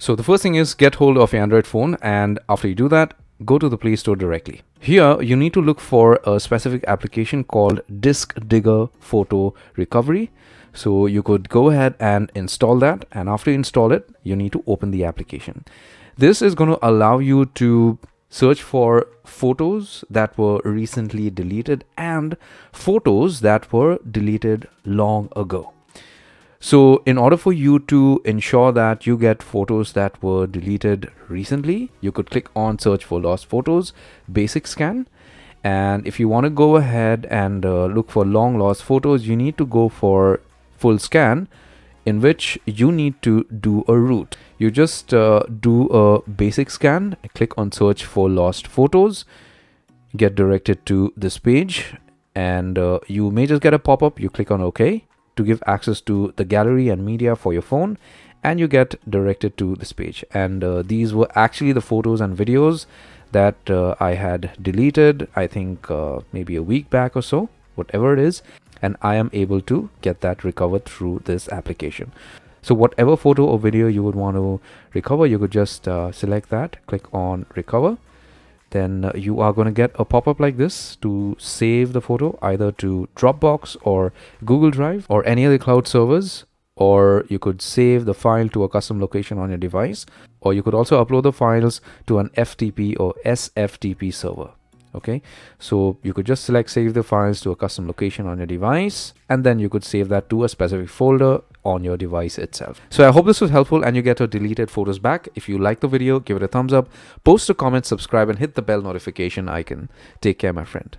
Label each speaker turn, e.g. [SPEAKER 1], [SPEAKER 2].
[SPEAKER 1] So the first thing is get hold of your Android phone, and after you do that, go to the Play Store directly. Here you need to look for a specific application called Disk Digger Photo Recovery. So you could go ahead and install that, and after you install it, you need to open the application. This is going to allow you to search for photos that were recently deleted and photos that were deleted long ago. So in order for you to ensure that you get photos that were deleted recently, you could click on search for lost photos, basic scan. And if you want to go ahead and look for long lost photos, you need to go for full scan, in which you need to do a route. You just do a basic scan, click on search for lost photos, get directed to this page, and you may just get a pop-up. You click on OK to give access to the gallery and media for your phone, and you get directed to this page. And these were actually the photos and videos that I had deleted, I think maybe a week back or so, whatever it is, and I am able to get that recovered through this application. So whatever photo or video you would want to recover, you could just select that, click on recover. Then you are going to get a pop-up like this to save the photo either to Dropbox or Google Drive or any other cloud servers, or you could save the file to a custom location on your device, or you could also upload the files to an FTP or SFTP server. Okay, so you could just select save the files to a custom location on your device, and then you could save that to a specific folder on your device itself. So I hope this was helpful and you get your deleted photos back. If you like the video, give it a thumbs up, post a comment, subscribe, and hit the bell notification icon. Take care, my friend.